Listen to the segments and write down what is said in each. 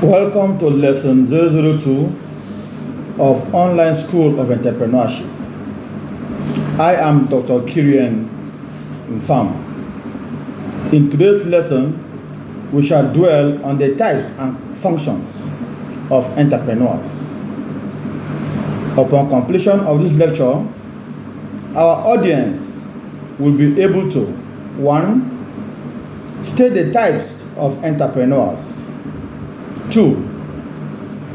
Welcome to lesson 002 of Online School of Entrepreneurship. I am Dr. Kirian Mfam. In today's lesson, we shall dwell on the types and functions of entrepreneurs. Upon completion of this lecture, our audience will be able to 1. State the types of entrepreneurs. 2.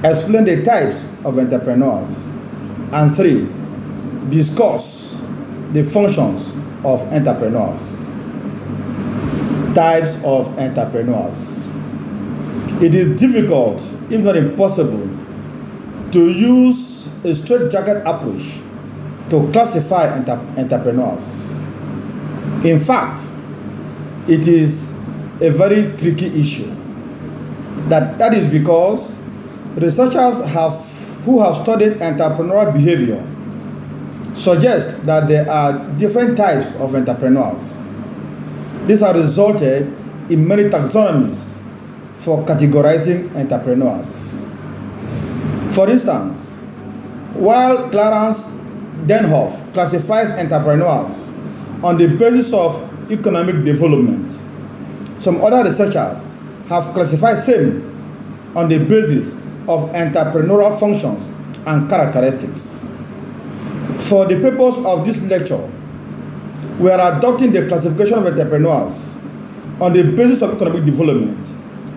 Explain the types of entrepreneurs. And 3. Discuss the functions of entrepreneurs. Types of entrepreneurs. It is difficult, if not impossible, to use a straitjacket approach to classify entrepreneurs. In fact, it is a very tricky issue. That is because researchers who have studied entrepreneurial behavior suggest that there are different types of entrepreneurs. This has resulted in many taxonomies for categorizing entrepreneurs. For instance, while Clarence Denhoff classifies entrepreneurs on the basis of economic development, some other researchers have classified same on the basis of entrepreneurial functions and characteristics. For the purpose of this lecture, we are adopting the classification of entrepreneurs on the basis of economic development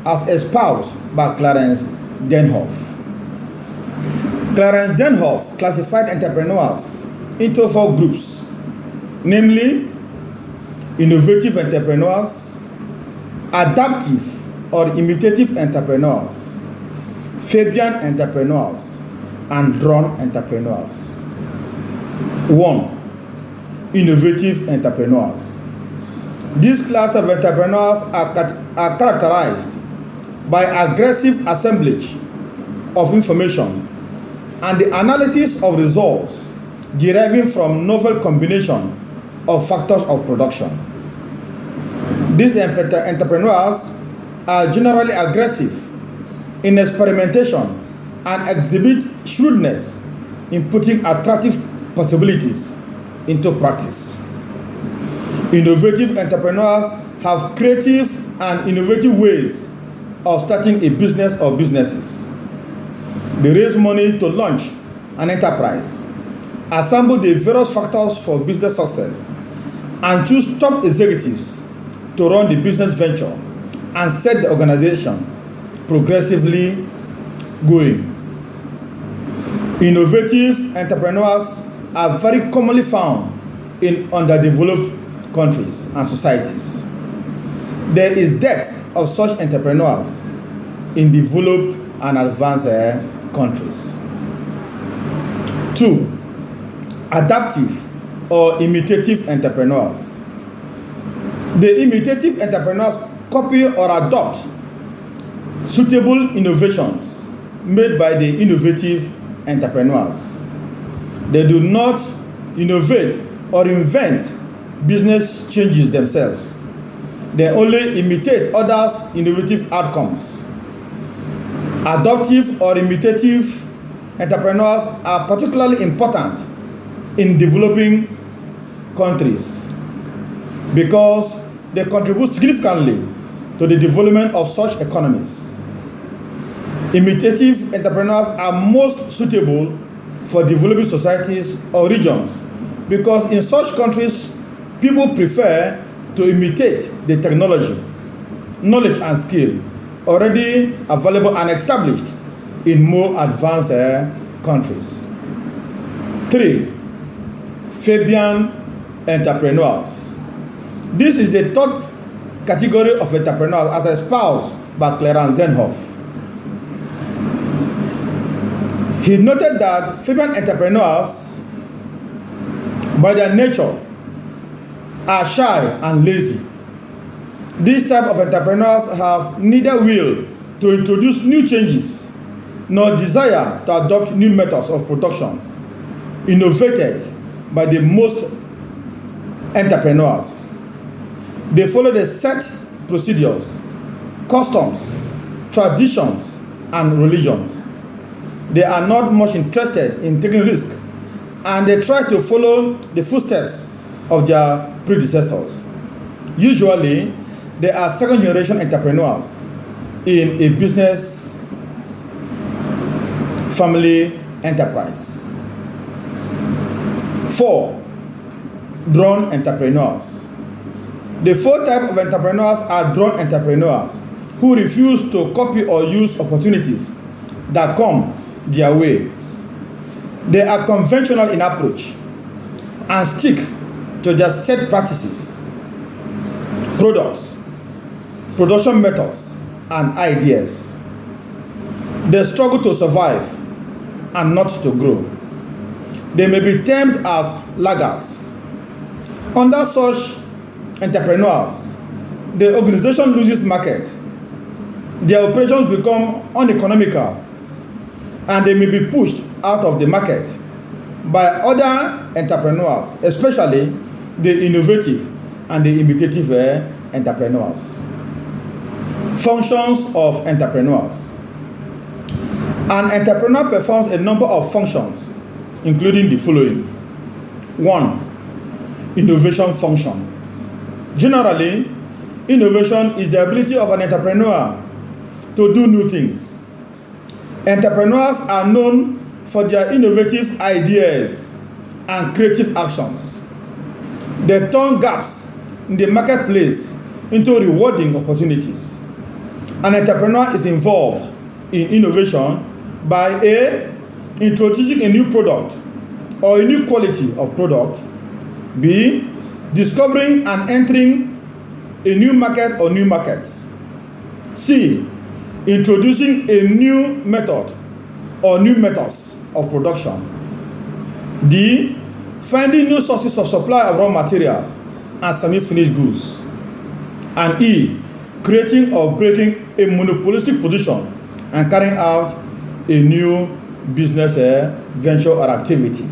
as espoused by Clarence Denhoff. Clarence Denhoff classified entrepreneurs into 4 groups, namely innovative entrepreneurs, adaptive or imitative entrepreneurs, Fabian entrepreneurs, and drone entrepreneurs. 1. Innovative entrepreneurs. This class of entrepreneurs are characterized by aggressive assemblage of information and the analysis of results deriving from novel combination of factors of production. These entrepreneurs are generally aggressive in experimentation and exhibit shrewdness in putting attractive possibilities into practice. Innovative entrepreneurs have creative and innovative ways of starting a business or businesses. They raise money to launch an enterprise, assemble the various factors for business success, and choose top executives to run the business venture and set the organization progressively going. Innovative entrepreneurs are very commonly found in underdeveloped countries and societies. There is dearth of such entrepreneurs in developed and advanced countries. 2. Adaptive or imitative entrepreneurs. The imitative entrepreneurs copy or adopt suitable innovations made by the innovative entrepreneurs. They do not innovate or invent business changes themselves. They only imitate others' innovative outcomes. Adaptive or imitative entrepreneurs are particularly important in developing countries because they contribute significantly to the development of such economies. Imitative entrepreneurs are most suitable for developing societies or regions because in such countries, people prefer to imitate the technology, knowledge, and skill already available and established in more advanced countries. 3. Fabian entrepreneurs. This is the third category of entrepreneurs as espoused by Clarence Denhoff. He noted that Fabian entrepreneurs, by their nature, are shy and lazy. These type of entrepreneurs have neither will to introduce new changes nor desire to adopt new methods of production innovated by the most entrepreneurs. They follow the set procedures, customs, traditions, and religions. They are not much interested in taking risks, and they try to follow the footsteps of their predecessors. Usually, they are second-generation entrepreneurs in a business family enterprise. 4. Drone entrepreneurs. The 4 types of entrepreneurs are drone entrepreneurs who refuse to copy or use opportunities that come their way. They are conventional in approach and stick to their set practices, products, production methods, and ideas. They struggle to survive and not to grow. They may be termed as laggards. Under such entrepreneurs, the organization loses market, their operations become uneconomical, and they may be pushed out of the market by other entrepreneurs, especially the innovative and the imitative entrepreneurs. Functions of entrepreneurs. An entrepreneur performs a number of functions, including the following. 1. Innovation function. Generally, innovation is the ability of an entrepreneur to do new things. Entrepreneurs are known for their innovative ideas and creative actions. They turn gaps in the marketplace into rewarding opportunities. An entrepreneur is involved in innovation by A. Introducing a new product or a new quality of product. B. Discovering and entering a new market or new markets. C. Introducing a new method or new methods of production. D. Finding new sources of supply of raw materials and semi-finished goods. And E. Creating or breaking a monopolistic position and carrying out a new business venture or activity.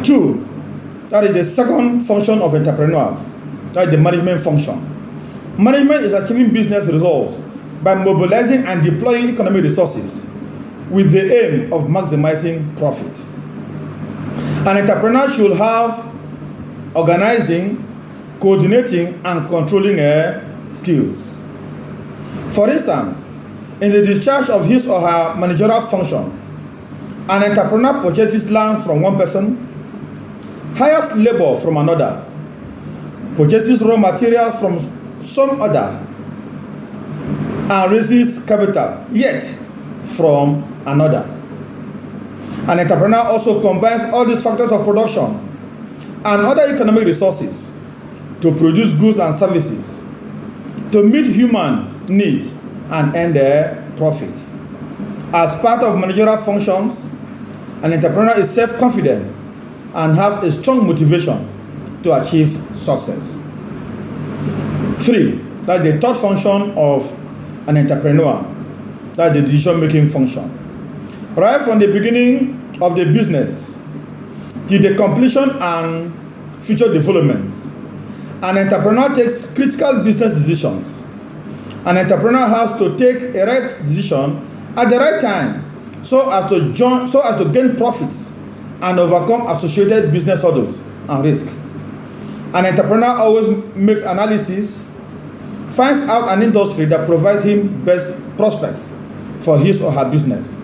2. That is the second function of entrepreneurs. That is the management function. Management is achieving business results by mobilizing and deploying economic resources with the aim of maximizing profit. An entrepreneur should have organizing, coordinating, and controlling skills. For instance, in the discharge of his or her managerial function, an entrepreneur purchases land from one person, hires labor from another, purchases raw materials from some other, and raises capital yet from another. An entrepreneur also combines all these factors of production and other economic resources to produce goods and services, to meet human needs and earn their profit. As part of managerial functions, an entrepreneur is self-confident and has a strong motivation to achieve success. 3. That's the third function of an entrepreneur. That's the decision-making function. Right from the beginning of the business till the completion and future developments, an entrepreneur takes critical business decisions. An entrepreneur has to take a right decision at the right time so as to gain profits and overcome associated business hurdles and risk. An entrepreneur always makes analysis, finds out an industry that provides him best prospects for his or her business.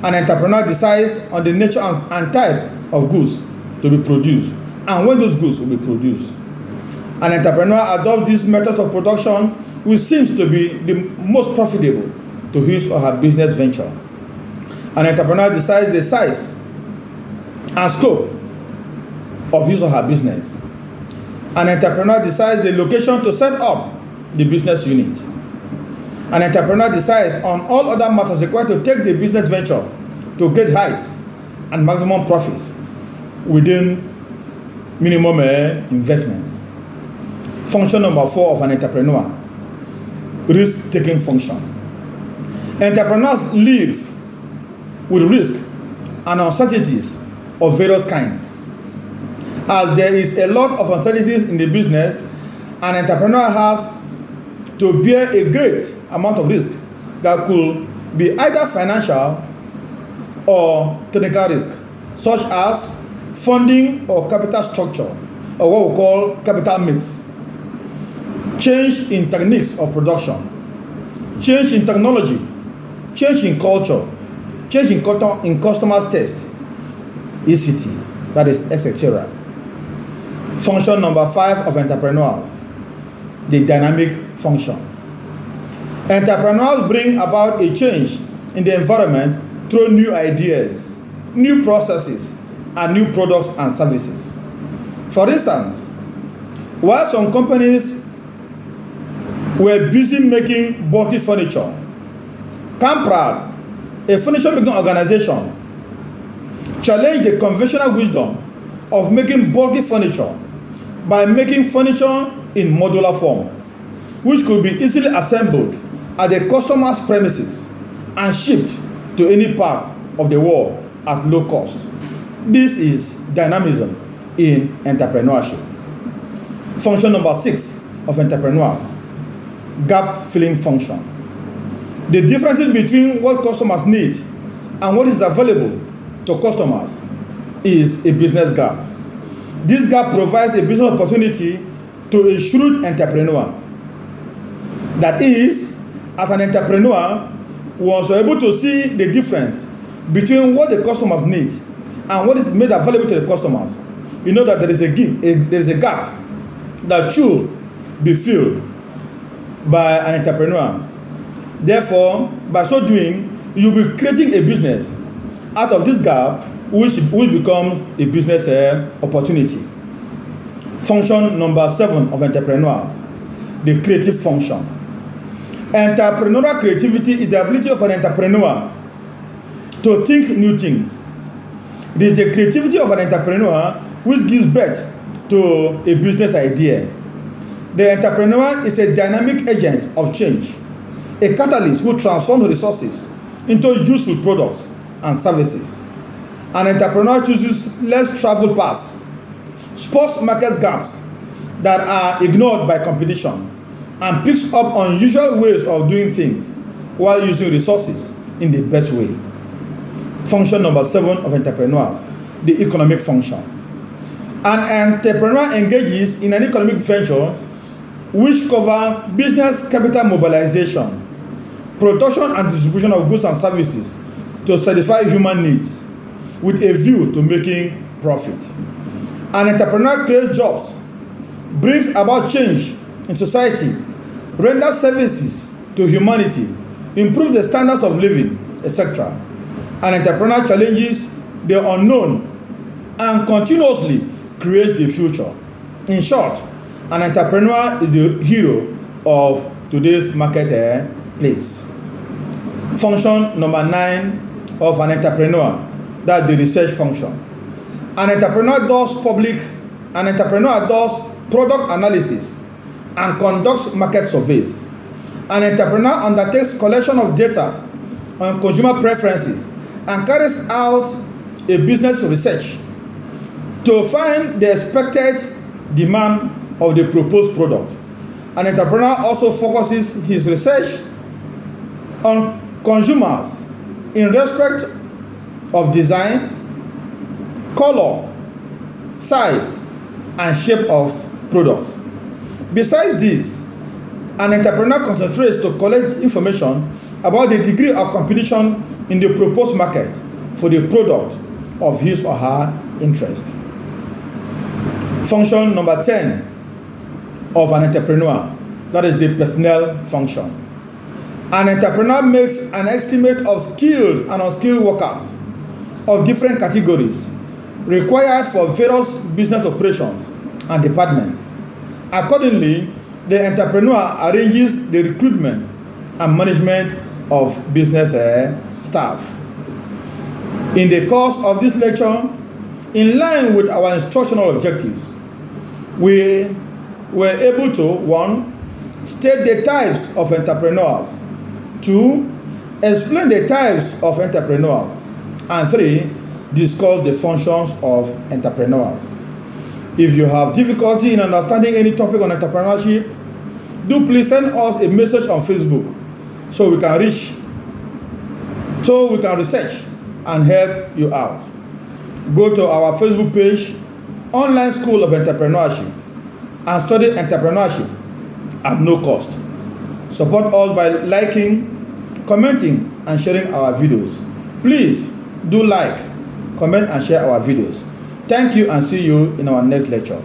An entrepreneur decides on the nature and type of goods to be produced and when those goods will be produced. An entrepreneur adopts these methods of production which seems to be the most profitable to his or her business venture. An entrepreneur decides the size and scope of his or her business. An entrepreneur decides the location to set up the business unit. An entrepreneur decides on all other matters required to take the business venture to great heights and maximum profits within minimum investments. Function number 4 of an entrepreneur: risk-taking function. Entrepreneurs live with risk and uncertainties of various kinds. As there is a lot of uncertainties in the business, an entrepreneur has to bear a great amount of risk that could be either financial or technical risk, such as funding or capital structure, or what we call capital mix, change in techniques of production, change in technology, change in culture, change in customers' taste, ECT, that is, etc. Function number 5 of entrepreneurs, the dynamic function. Entrepreneurs bring about a change in the environment through new ideas, new processes, and new products and services. For instance, while some companies were busy making bulky furniture, Camprad, a furniture making organization, challenged the conventional wisdom of making bulky furniture by making furniture in modular form, which could be easily assembled at the customer's premises and shipped to any part of the world at low cost. This is dynamism in entrepreneurship. Function number 6 of entrepreneurs, gap filling function. The differences between what customers need and what is available to customers is a business gap. This gap provides a business opportunity to a shrewd entrepreneur. That is, as an entrepreneur, once you're able to see the difference between what the customers need and what is made available to the customers, you know that there is a gap that should be filled by an entrepreneur. Therefore, by so doing, you'll be creating a business out of this gap, which becomes a business opportunity. Function number 7 of entrepreneurs, the creative function. Entrepreneurial creativity is the ability of an entrepreneur to think new things. It is the creativity of an entrepreneur which gives birth to a business idea. The entrepreneur is a dynamic agent of change, a catalyst who transforms resources into useful products and services. An entrepreneur chooses less traveled paths, spots market gaps that are ignored by competition, and picks up unusual ways of doing things while using resources in the best way. Function number 7 of entrepreneurs, the economic function. An entrepreneur engages in an economic venture which covers business capital mobilization, production and distribution of goods and services to satisfy human needs with a view to making profit. An entrepreneur creates jobs, brings about change in society, renders services to humanity, improves the standards of living, etc. An entrepreneur challenges the unknown and continuously creates the future. In short, an entrepreneur is the hero of today's marketplace. Function number 9 of an entrepreneur, that's the research function. An entrepreneur does product analysis and conducts market surveys. An entrepreneur undertakes collection of data on consumer preferences and carries out a business research to find the expected demand of the proposed product. An entrepreneur also focuses his research on consumers in respect of design, color, size, and shape of products. Besides this, an entrepreneur concentrates to collect information about the degree of competition in the proposed market for the product of his or her interest. Function number 10 of an entrepreneur, that is the personnel function. An entrepreneur makes an estimate of skilled and unskilled workers of different categories required for various business operations and departments. Accordingly, the entrepreneur arranges the recruitment and management of business staff. In the course of this lecture, in line with our instructional objectives, we were able to 1. State the types of entrepreneurs, 2. Explain the types of entrepreneurs, and 3. Discuss the functions of entrepreneurs. If you have difficulty in understanding any topic on entrepreneurship, do please send us a message on Facebook so we can research and help you out. Go to our Facebook page, Online School of Entrepreneurship, and study entrepreneurship at no cost. Support us by liking, commenting, and sharing our videos. Please do like, comment, and share our videos. Thank you, and see you in our next lecture.